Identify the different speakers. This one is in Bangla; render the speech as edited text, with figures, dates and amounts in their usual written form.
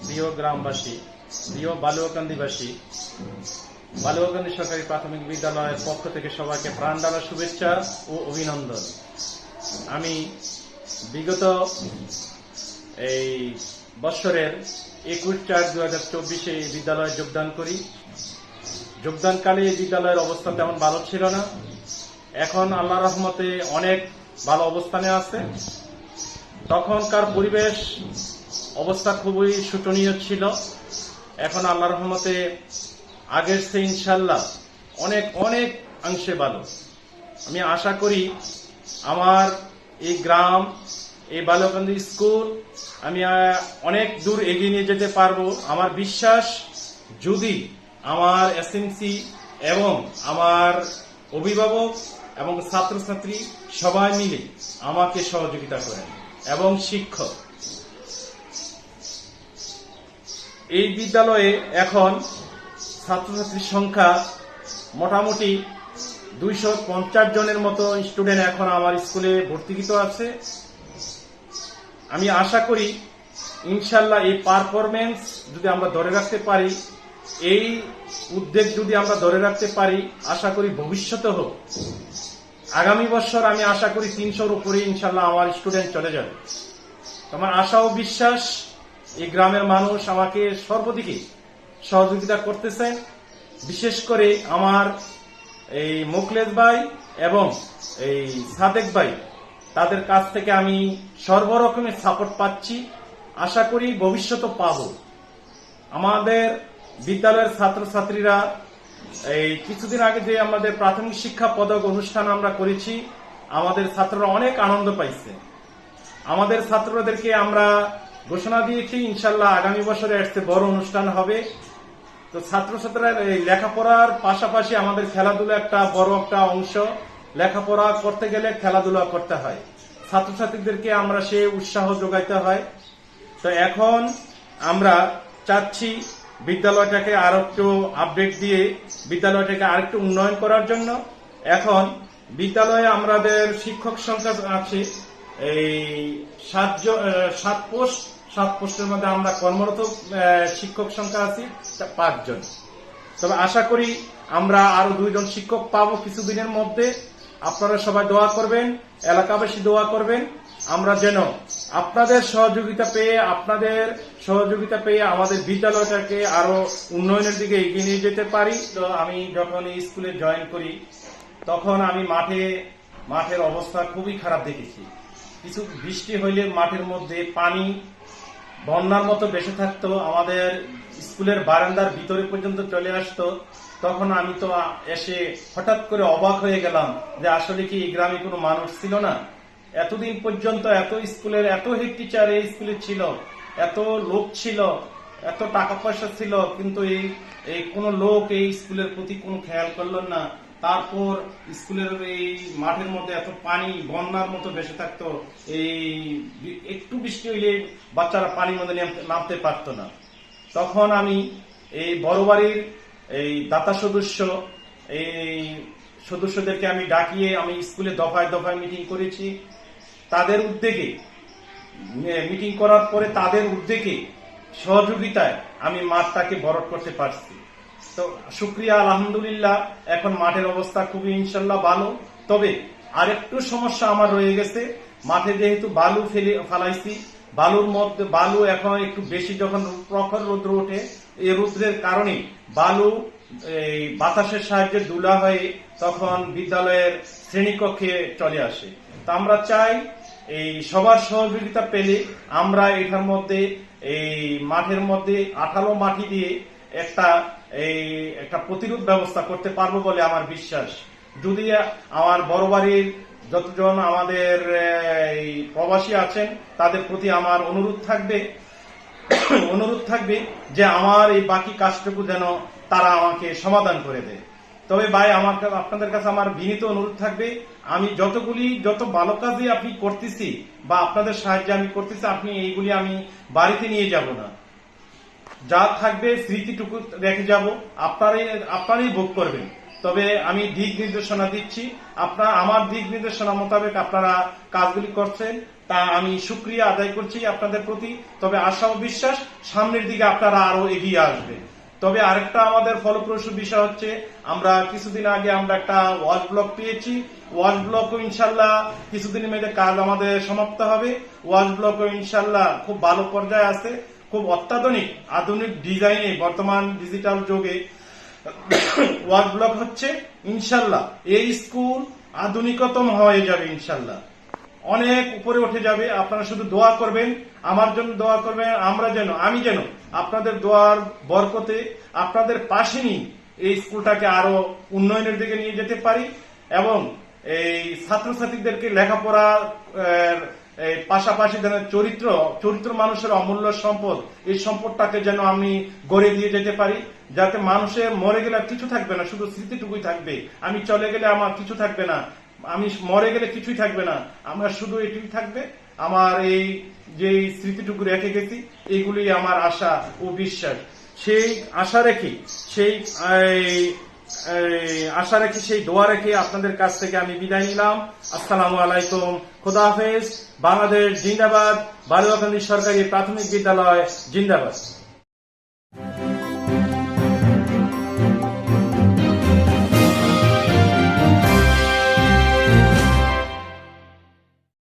Speaker 1: প্রিয় গ্রামবাসী, প্রিয় বালুয়াকান্দিবাসী, বালুয়াকান্দি সরকারি প্রাথমিক বিদ্যালয়ের পক্ষ থেকে সবাইকে প্রাণঢালা শুভেচ্ছা ও অভিনন্দন। আমি বিগত এই বৎসরের 21/4/2024 এই বিদ্যালয়ে যোগদান করি। যোগদানকালে এই বিদ্যালয়ের অবস্থা তেমন ভালো ছিল না। এখন আল্লাহর রহমতে অনেক ভালো অবস্থানে আছে। তখনকার পরিবেশ অবস্থা খুবই শোচনীয় ছিল। এখন আল্লাহর রহমতে আগের চেয়ে ইনশাআল্লাহ অনেক অনেক অংশে ভালো। আমি আশা করি আমার এই গ্রাম, এই বালুয়াকান্দি স্কুল আমি অনেক দূর এগিয়ে নিয়ে যেতে পারবো। আমার বিশ্বাস, যদি আমার এসএমসি এবং আমার অভিভাবক এবং ছাত্রছাত্রী সবাই মিলে আমাকে সহযোগিতা করেন এবং শিক্ষক। এই বিদ্যালয়ে এখন ছাত্রছাত্রীর সংখ্যা মোটামুটি 250 জনের মতো স্টুডেন্ট এখন আমার স্কুলে ভর্তিকৃত আছে। আমি আশা করি ইনশাল্লাহ এই পারফরমেন্স যদি আমরা ধরে রাখতে পারি, এই উদ্যোগ যদি আমরা ধরে রাখতে পারি, আশা করি ভবিষ্যতে হোক আগামী বছর আমি আশা করি 300-র উপরে ইনশাল্লাহ আমার স্টুডেন্ট চলে যাবে। আমার আশা ও বিশ্বাস, এই গ্রামের মানুষ আমাকে সর্বদিকে সহযোগিতা করতেছেন। বিশেষ করে আমার এই মোখলেস ভাই এবং এই সাদেক ভাই, তাদের কাছ থেকে আমি সর্বরকমের সাপোর্ট পাচ্ছি। আশা করি ভবিষ্যতে পাব। আমাদের বিদ্যালয়ের ছাত্রছাত্রীরা এই কিছুদিন আগে যে আমাদের প্রাথমিক শিক্ষা পদক অনুষ্ঠান আমরা করেছি, আমাদের ছাত্ররা অনেক আনন্দ পাইছে। আমাদের ছাত্রদেরকে আমরা ঘোষণা দিয়েছি ইনশাল্লাহ আগামী বছরে একটা বড় অনুষ্ঠান হবে। তো ছাত্রছাত্রীরা লেখাপড়ার পাশাপাশি আমাদের খেলাধুলা একটা বড় একটা অংশ। লেখাপড়া করতে গেলে খেলাধুলা করতে হয়, ছাত্রছাত্রীদেরকে আমরা সে উৎসাহ যোগাইতে হয়। তো এখন আমরা চাচ্ছি বিদ্যালয়টাকে আরো একটু আপডেট দিয়ে বিদ্যালয়টাকে আরেকটু উন্নয়ন করার জন্য। এখন বিদ্যালয়ে আমাদের শিক্ষক সংখ্যা আছে এই 7 পোস্ট। 7 পোস্টের মধ্যে আমরা কর্মরত শিক্ষক সংখ্যা আছি 5 জন। তবে আশা করি আমরা আরো 2 জন শিক্ষক পাবো কিছুদিনের মধ্যে। আপনারা সবাই দোয়া করবেন, এলাকাবাসী দোয়া করবেন, আমরা যেন আপনাদের সহযোগিতা পেয়ে আমাদের বিদ্যালয়টাকে আরো উন্নয়নের দিকে এগিয়ে নিয়ে যেতে পারি। তো আমি যখন এই স্কুলে জয়েন করি তখন আমি মাঠের অবস্থা খুবই খারাপ দেখেছি। কিছু বৃষ্টি হইলে মাঠের মধ্যে পানি বন্যার মতো বেশি থাকতো, আমাদের স্কুলের বারান্দার ভিতরে পর্যন্ত চলে আসতো। তখন আমি তো এসে হঠাৎ করে অবাক হয়ে গেলাম যে আসলে কি এই গ্রামে কোনো মানুষ ছিল না। এতদিন পর্যন্ত এত স্কুলের এত হেড টিচার এই স্কুলে ছিল, এত লোক ছিল, এত টাকা পয়সা ছিল, কিন্তু এই কোনো লোক এই স্কুলের প্রতি কোনো খেয়াল করল না। তারপর স্কুলের এই মাঠের মধ্যে এত পানি বন্যার মতো ভেসে থাকতো, এই একটু বৃষ্টি হইলে বাচ্চারা পানির মধ্যে নামতে পারতো না। তখন আমি এই বড় বাড়ির এই দাতা সদস্যদেরকে আমি ডাকিয়ে আমি স্কুলে দফায় দফায় মিটিং করেছি। তাদের উদ্যোগে মিটিং করার পরে তাদের উদ্যোগে সহযোগিতায় আমি মাঠটাকে ভরাট করতে পারছি। তো শুকরিয়া, আলহামদুলিল্লাহ। এখন মাঠের অবস্থা খুবই ইনশাল্লাহ ভালো। তবে আরেকটু সমস্যা আমার রয়ে গেছে। মাঠে যেহেতু বালু ফালাইছি, বালু এখন একটু বেশি যখন প্রখর রৌদ্র ওঠে, এই রৌদ্রের কারণে বালু এই বাতাসের সাহায্যে ধুলা হয়ে তখন বিদ্যালয়ের শ্রেণীকক্ষে চলে আসে। তো আমরা চাই এই সবার সহযোগিতা পেলে আমরা এটার মধ্যে এই মাঠের মধ্যে 18 মাটি দিয়ে একটা প্রতিরোধ ব্যবস্থা করতে পারবো বলে আমার বিশ্বাস। যদি আমার বড় বাড়ির যতজন আমাদের এই প্রবাসী আছেন তাদের প্রতি আমার অনুরোধ থাকবে যে আমার এই বাকি কাজটুকু যেন তারা আমাকে সমাধান করে দেয়। তবে ভাই, আপনাদের কাছে আমার বিনীত অনুরোধ থাকবে, আমি যত ভালো কাজই আপনি করতেছি বা আপনাদের সাহায্যে আমি করতেছি, আপনি এইগুলি আমি বাড়িতে নিয়ে যাব না। যা থাকবে স্মৃতিটুকু রেখে যাব, আপনারাই ভোগ করবেন। তবে আমি দিক নির্দেশনা দিচ্ছি, আমার দিক নির্দেশনা মোতাবেক আপনারা কাজগুলি করছেন। তা আমি শুকরিয়া আদায় করছি আপনাদের প্রতি। তবে আশা ও বিশ্বাস সামনের দিকে আপনারা আরো এগিয়ে আসবে। তবে আরেকটা আমাদের ফলপ্রসূ বিষয় হচ্ছে, আমরা কিছুদিন আগে আমরা একটা ওয়াল ব্লক পেয়েছি। ওয়াল ব্লকও ইনশাল্লাহ কিছুদিনের মধ্যে কাজ আমাদের সমাপ্ত হবে। ওয়াল ব্লকও ইনশাল্লাহ খুব ভালো পর্যায়ে আছে, খুব অত্যাধুনিক আধুনিক ডিজাইনে বর্তমান ডিজিটাল যুগে ওয়াল ব্লক হচ্ছে। ইনশাল্লাহ এই স্কুল আধুনিকতম হয়ে যাবে, ইনশাল্লাহ অনেক উপরে উঠে যাবে। আপনারা শুধু দোয়া করবেন, আমার জন্য দোয়া করবেন, আমি যেন আপনাদের দোয়ার বরকতে আপনাদের পাশে নিয়ে এই স্কুলটাকে আরো উন্নয়নের দিকে নিয়ে যেতে পারি এবং এই ছাত্রছাত্রীদেরকে লেখাপড়া পাশাপাশি যেন চরিত্র মানুষের অমূল্য সম্পদ, এই সম্পদটাকে যেন আমি গড়ে দিয়ে যেতে পারি, যাতে মানুষের মরে গেলে আর কিছু থাকবে না, শুধু স্মৃতিটুকুই থাকবে। আমি চলে গেলে আমার কিছু থাকবে না, আমি মরে গেলে কিছুই থাকবে না, আমার শুধু এটুকুই থাকবে, আমার এই যে স্মৃতিটুকু রেখে গেছি, এইগুলি আমার আশা ও বিশ্বাস। সেই আশা রেখে সেই দোয়া রেখে আপনাদের কাছ থেকে আমি বিদায় নিলাম। আসসালামু আলাইকুম, খোদা হাফেজ। বাংলাদেশ জিন্দাবাদ, বালুয়াকান্দি সরকারি প্রাথমিক বিদ্যালয় জিন্দাবাদ।